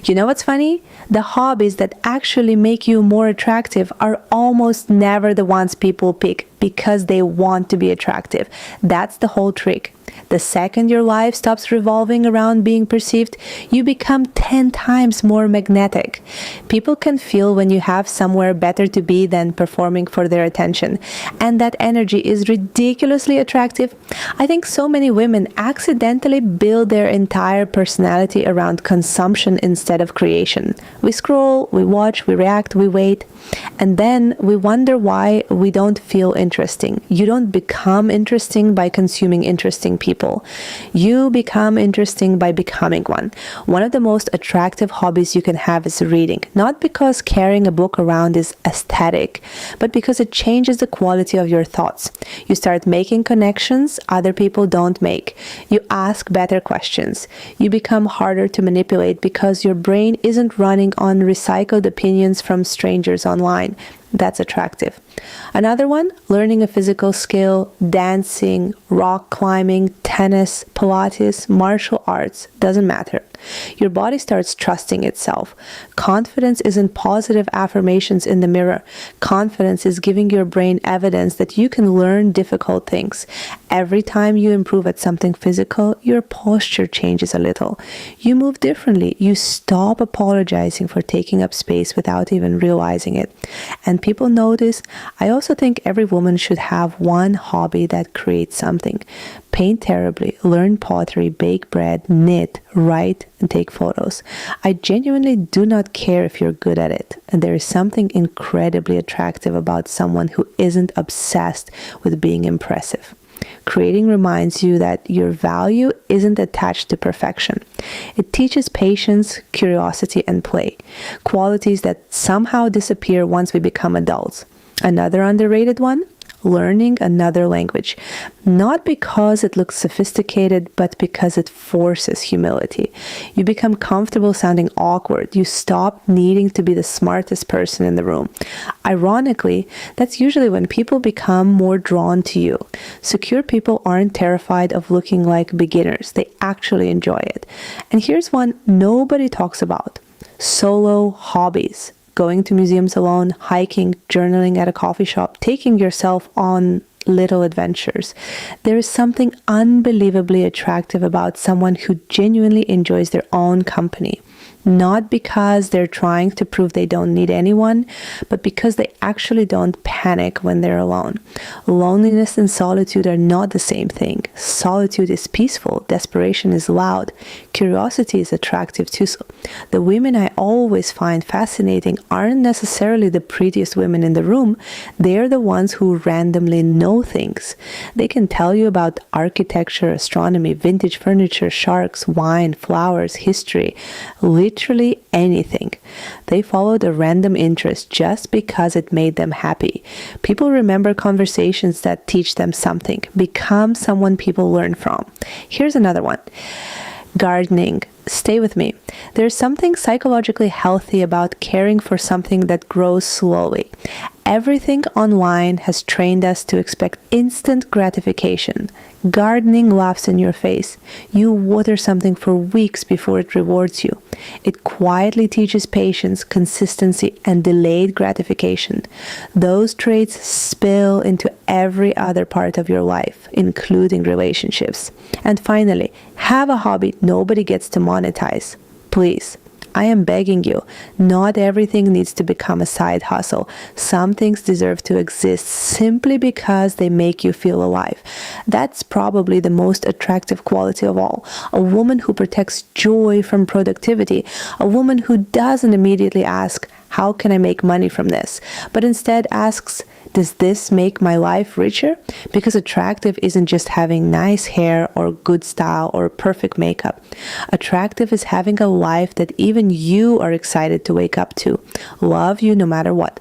You know what's funny? The hobbies that actually make you more attractive are almost never the ones people pick because they want to be attractive. That's the whole trick. The second your life stops revolving around being perceived, you become 10 times more magnetic. People can feel when you have somewhere better to be than performing for their attention, and that energy is ridiculously attractive. I think so many women accidentally build their entire personality around consumption instead of creation. We scroll, we watch, we react, we wait, and then we wonder why we don't feel interesting. You don't become interesting by consuming interesting people. You become interesting by becoming one. One of the most attractive hobbies you can have is reading, not because carrying a book around is aesthetic, but because it changes the quality of your thoughts. You start making connections other people don't make. You ask better questions. You become harder to manipulate because your brain isn't running on recycled opinions from strangers online. That's attractive. Another one, learning a physical skill, dancing, rock climbing, tennis, Pilates, martial arts, doesn't matter. Your body starts trusting itself. Confidence isn't positive affirmations in the mirror. Confidence is giving your brain evidence that you can learn difficult things. Every time you improve at something physical, your posture changes a little. You move differently. You stop apologizing for taking up space without even realizing it. And people notice. I also think every woman should have one hobby that creates something. Paint terribly, learn pottery, bake bread, knit, write, and take photos. I genuinely do not care if you're good at it. And there is something incredibly attractive about someone who isn't obsessed with being impressive. Creating reminds you that your value isn't attached to perfection. It teaches patience, curiosity, and play, qualities that somehow disappear once we become adults. Another underrated one? Learning another language, not because it looks sophisticated, but because it forces humility. You become comfortable sounding awkward. You stop needing to be the smartest person in the room. Ironically, that's usually when people become more drawn to you. Secure people aren't terrified of looking like beginners. They actually enjoy it. And here's one nobody talks about: solo hobbies. Going to museums alone, hiking, journaling at a coffee shop, taking yourself on little adventures. There is something unbelievably attractive about someone who genuinely enjoys their own company. Not because they're trying to prove they don't need anyone, but because they actually don't panic when they're alone. Loneliness and solitude are not the same thing. Solitude is peaceful, desperation is loud, curiosity is attractive too. So the women I always find fascinating aren't necessarily the prettiest women in the room. They're the ones who randomly know things. They can tell you about architecture, astronomy, vintage furniture, sharks, wine, flowers, history, literally anything. They followed a random interest just because it made them happy. People remember conversations that teach them something. Become someone people learn from. Here's another one. Gardening. Stay with me. There's something psychologically healthy about caring for something that grows slowly. Everything online has trained us to expect instant gratification. Gardening laughs in your face. You water something for weeks before it rewards you. It quietly teaches patience, consistency, and delayed gratification. Those traits spill into every other part of your life, including relationships. And finally, have a hobby nobody gets to monetize. Please. I am begging you, not everything needs to become a side hustle. Some things deserve to exist simply because they make you feel alive. That's probably the most attractive quality of all. A woman who protects joy from productivity. A woman who doesn't immediately ask, how can I make money from this? But instead asks, does this make my life richer? Because attractive isn't just having nice hair or good style or perfect makeup. Attractive is having a life that even you are excited to wake up to. Love you no matter what.